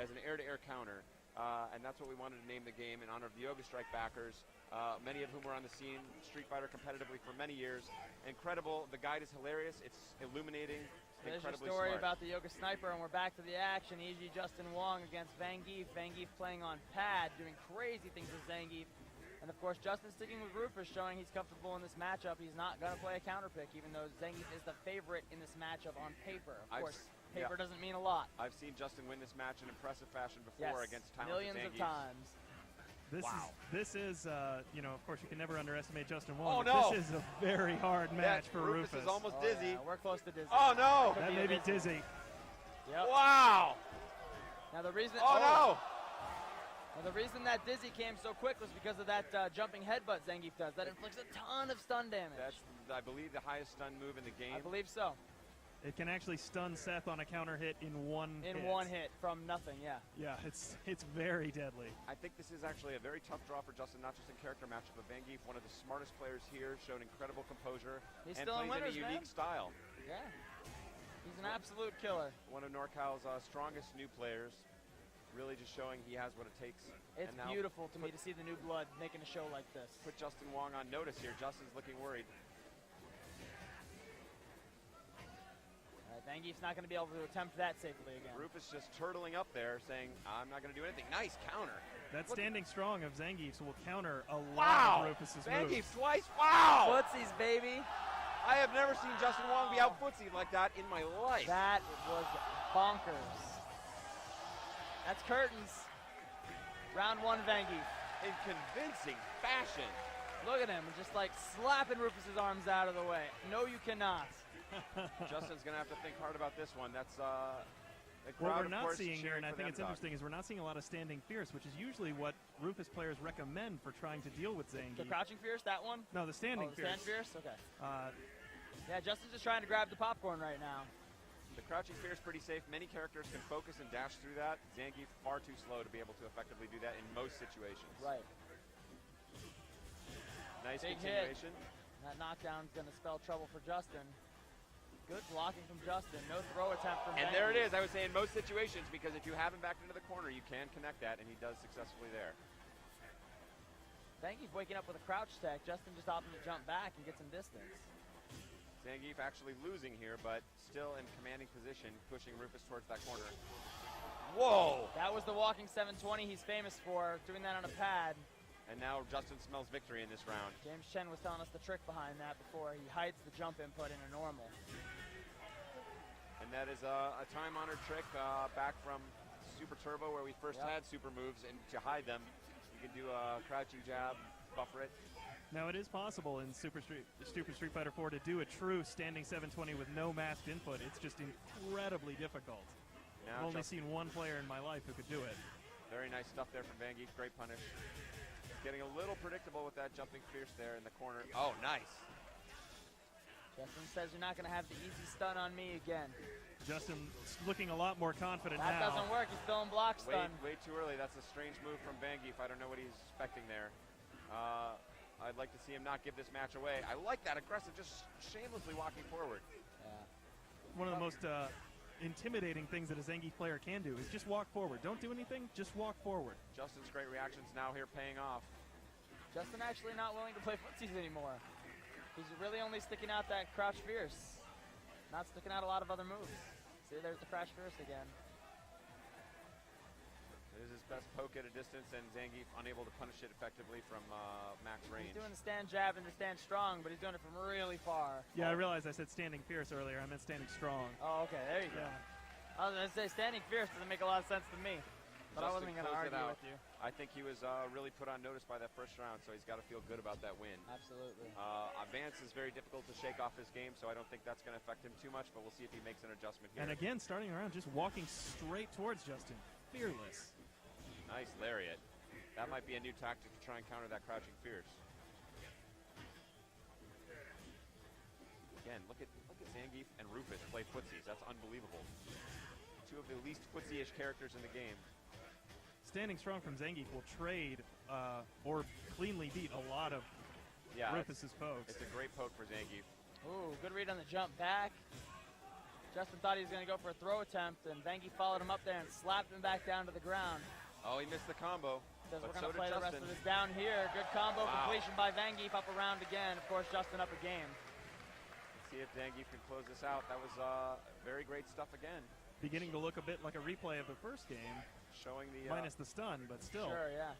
as an air-to-air counter, and that's what we wanted to name the game in honor of the Yoga Strike backers, many of whom were on the scene, Street Fighter competitively for many years. Incredible. The guide is hilarious. It's illuminating. There's your Incredibly story smart. about the Yoga Sniper, and we're back to the action. EG Justin Wong against Vangief. Vangief playing on pad, doing crazy things with Zangief. And of course, Justin sticking with Rufus, showing he's comfortable in this matchup. He's not going to play a counter pick, even though Zangief is the favorite in this matchup on paper. Of course, paper doesn't mean a lot. I've seen Justin win this match in impressive fashion before against talented millions of times. This is you know, of course, you can never underestimate Justin Wong. Oh, no. This is a very hard match for Rufus. Rufus is almost dizzy. Yeah, we're close to dizzy. Oh, no. That may be dizzy. Yep. Wow. Now the reason. No. Now the reason that dizzy came so quick was because of that jumping headbutt Zangief does. That inflicts a ton of stun damage. That's, I believe, the highest stun move in the game. I believe so. It can actually stun Seth on a counter hit in one hit. One hit from nothing, yeah. Yeah, it's very deadly. I think this is actually a very tough draw for Justin, not just in character matchup, but Vangief, one of the smartest players here, showed incredible composure He's and still plays winners, in a unique style. Yeah. He's an absolute killer. One of NorCal's strongest new players, really just showing he has what it takes. It's beautiful to me to see the new blood making a show like this. Put Justin Wong on notice here. Justin's looking worried. Vangief's not going to be able to attempt that safely again. Rufus just turtling up there, saying, I'm not going to do anything. Nice counter. That standing strong of Zangief's will counter a lot of Rufus's moves. Vangief twice. Wow! Footsies, baby. I have never seen Justin Wong be out footsied like that in my life. That was bonkers. That's curtains. Round one, Vangief. In convincing fashion. Look at him, just like slapping Rufus's arms out of the way. No, you cannot. Justin's going to have to think hard about this one. That's the crowd, what we're of not course, seeing here, and I think it's underdog. interesting, is we're not seeing a lot of standing fierce, which is usually what Rufus players recommend for trying to deal with Zangief. The crouching fierce, that one? No, the standing fierce. Stand fierce? Okay. Yeah, Justin's just trying to grab the popcorn right now. The crouching fierce pretty safe. Many characters can focus and dash through that. Zangief far too slow to be able to effectively do that in most situations. Right. Nice Big continuation. Hit. That knockdown's going to spell trouble for Justin. Good blocking from Justin. No throw attempt from And there it is. I would say in most situations, because if you have him backed into the corner, you can connect that, and he does successfully there. Vangief waking up with a crouch tech. Justin just opting to jump back and get some distance. Zangief actually losing here, but still in commanding position, pushing Rufus towards that corner. Whoa! That was the walking 720 he's famous for, doing that on a pad. And now Justin smells victory in this round. James Chen was telling us the trick behind that before. He hides the jump input in a normal. And that is a time-honored trick back from Super Turbo, where we first had super moves, and to hide them, you can do a crouching jab, buffer it. Now, it is possible in Super Street Fighter 4 to do a true standing 720 with no masked input. It's just incredibly difficult. Now I've only seen one player in my life who could do it. Very nice stuff there from Vangief. Great punish. Getting a little predictable with that jumping fierce there in the corner. Oh, nice. Justin says you're not going to have the easy stun on me again. Justin looking a lot more confident now. That doesn't work. He's still in block stun. Way too early. That's a strange move from Vangief. I don't know what he's expecting there. I'd like to see him not give this match away. I like that aggressive, just shamelessly walking forward. Yeah. One of the most intimidating things that a Zangief player can do is just walk forward. Don't do anything, just walk forward. Justin's great reactions now here paying off. Justin actually not willing to play footsies anymore. He's really only sticking out that crouch fierce. Not sticking out a lot of other moves. See, there's the crouch fierce again. It is his best poke at a distance, and Zangief unable to punish it effectively from max range. He's doing the stand jab and the stand strong, but he's doing it from really far. Yeah, I realized I said standing fierce earlier. I meant standing strong. Oh, okay, there you go. I was going to say standing fierce doesn't make a lot of sense to me, but I wasn't going to argue with you. I think he was really put on notice by that first round, so he's got to feel good about that win. Absolutely. Vance is very difficult to shake off his game, so I don't think that's going to affect him too much, but we'll see if he makes an adjustment here. And again, starting around, just walking straight towards Justin. Fearless. Nice lariat. That might be a new tactic to try and counter that crouching fierce. Again, look at Zangief and Rufus play footsies. That's unbelievable. Two of the least footsie-ish characters in the game. Standing strong from Zangief will trade or cleanly beat a lot of Rufus's pokes. It's a great poke for Zangief. Ooh, good read on the jump back. Justin thought he was going to go for a throw attempt, and Vangief followed him up there and slapped him back down to the ground. Oh, he missed the combo. Says but we're so going to play did the rest Justin. of this down here. Good combo Wow. completion by Vangief, up around again. Of course, Justin up a game. Let's see if Vangief can close this out. That was very great stuff again. Beginning to look a bit like a replay of the first game, Showing the minus the stun, but still. Sure, yeah.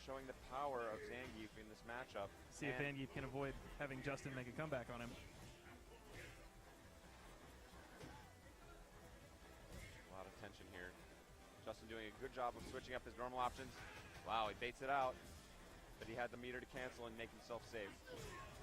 showing the power of Vangief in this matchup. See if Vangief can avoid having Justin make a comeback on him. A lot of tension here. Justin doing a good job of switching up his normal options. Wow, he baits it out, but he had the meter to cancel and make himself safe.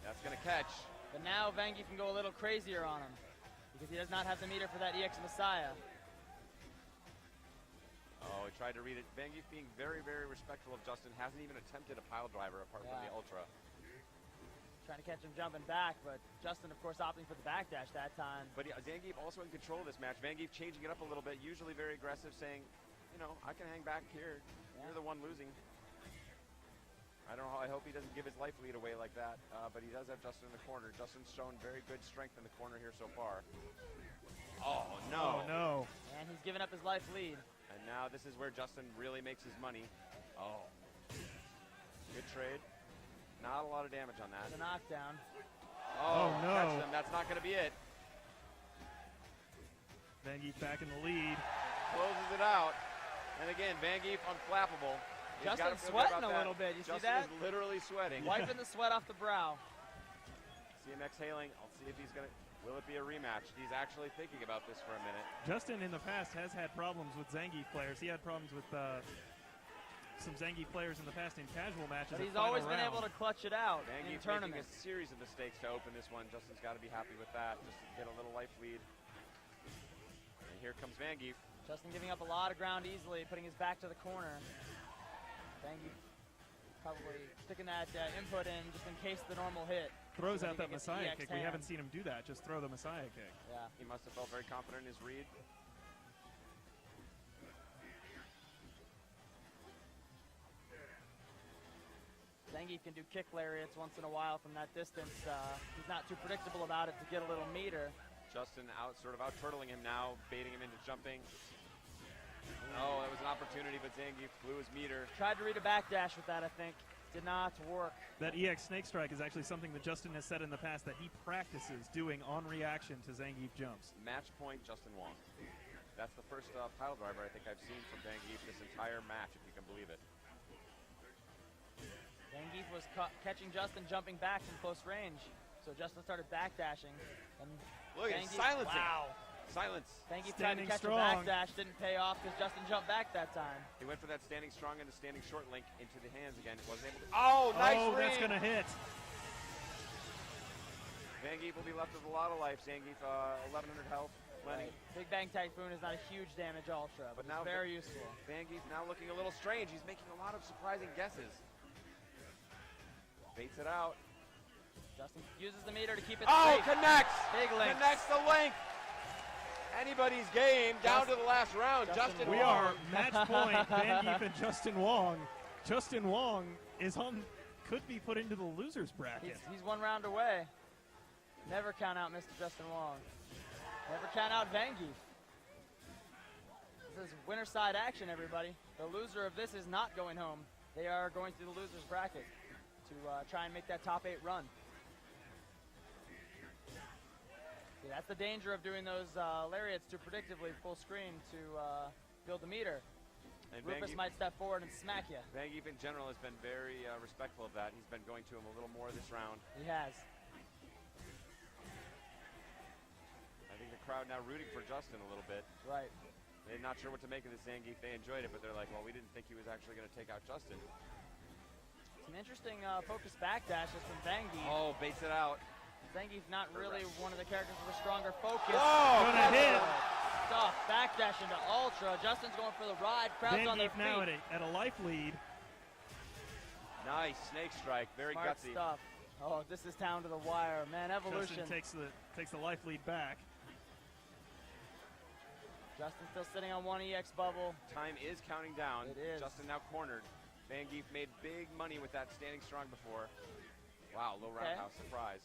That's going to catch. But now Vangief can go a little crazier on him because he does not have the meter for that EX Messiah. Oh, he tried to read it. Vangief being very, very respectful of Justin. Hasn't even attempted a pile driver apart from the Ultra. Trying to catch him jumping back, but Justin, of course, opting for the backdash that time. But Vangief also in control of this match. Vangief changing it up a little bit, usually very aggressive, saying, you know, I can hang back here. You're the one losing. I don't know. I hope he doesn't give his life lead away like that, but he does have Justin in the corner. Justin's shown very good strength in the corner here so far. Oh, no. Oh, no. And he's given up his life lead. And now this is where Justin really makes his money. Oh. Good trade. Not a lot of damage on that. The knockdown. Oh, no. Catch them. That's not going to be it. Vangief back in the lead. Closes it out. And again, Vangief unflappable. Justin's sweating a little bit. You see that? Justin is literally sweating. Wiping the sweat off the brow. See him exhaling. I'll see if he's going to... Will it be a rematch? He's actually thinking about this for a minute. Justin in the past has had problems with Zangief players. He had problems with some Zangief players in the past in casual matches. But he's always been able to clutch it out in tournaments. Making a series of mistakes to open this one. Justin's got to be happy with that, just to get a little life lead. And here comes Vangief. Justin giving up a lot of ground easily, putting his back to the corner. Vangief probably sticking that input in just in case the normal hit. Throws out that Messiah kick. We hand. haven't seen him do that. Just throw the Messiah kick. Yeah. He must have felt very confident in his read. Vangief can do kick lariats once in a while from that distance. He's not too predictable about it to get a little meter. Justin sort of out-turtling him now, baiting him into jumping. Oh, that was an opportunity, but Zangief blew his meter. Tried to read a backdash with that, I think. Did not work. That EX Snake Strike is actually something that Justin has said in the past that he practices doing on reaction to Zangief jumps. Match point, Justin Wong. That's the first pile driver I think I've seen from Vangief this entire match, if you can believe it. Vangief was catching Justin jumping back from close range. So Justin started backdashing. And look at silencing. Wow. Silence. Vangief tried to catch a backdash, didn't pay off because Justin jumped back that time. He went for that standing strong and the standing short link into the hands again. Wasn't able to. Oh, nice read. That's going to hit. Vangief will be left with a lot of life. Zangief, 1,100 health. Plenty. Right. Big Bang Typhoon is not a huge damage ultra, but now very useful. Vangief now looking a little strange. He's making a lot of surprising guesses. Baits it out. Justin uses the meter to keep it safe. Connects! Big link. Connects the link. Anybody's game down to the last round. Justin we Wong. are match point, Vangief and Justin Wong. Justin Wong is could be put into the loser's bracket. He's one round away. Never count out Mr. Justin Wong. Never count out Vangief. This is winner side action, everybody. The loser of this is not going home. They are going through the loser's bracket to try and make that top 8 run. See, that's the danger of doing those lariats too predictably full screen to build the meter. And Rufus might step forward and smack you. Vangief in general has been very respectful of that. He's been going to him a little more this round. He has. I think the crowd now rooting for Justin a little bit. Right. They're not sure what to make of this Zangief. They enjoyed it, but they're like, well, we didn't think he was actually going to take out Justin. Some interesting focused backdashes from Vangief. Oh, baits it out. Zangief not really one of the characters with a stronger focus. Whoa! Gonna hit. Stuff. Backdash into Ultra. Justin's going for the ride. Crowd's on their feet. Now at a life lead. Nice snake strike. Very Smart gutsy. Stuff. Oh, this is down to the wire. Man, Evolution. Justin takes the life lead back. Justin still sitting on one EX bubble. Time is counting down. It is. Justin now cornered. Vangief made big money with that standing strong before. Wow, low roundhouse surprise.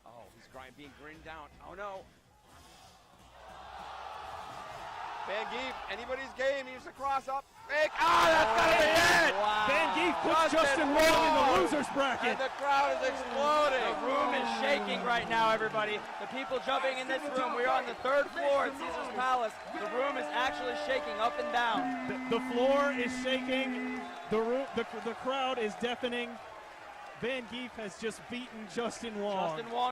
Oh, he's being grinned down. Oh no. Vangief, anybody's game. He used to cross up. Fake. Ah, that's gotta be it! Wow. Vangief puts Justin Wong in the loser's bracket. And the crowd is exploding. The room is shaking right now, everybody. The people jumping in this room. We are on the 3rd floor at Caesar's Palace. The room is actually shaking up and down. The floor is shaking. The crowd is deafening. Vangief has just beaten Justin Wong. Justin Wong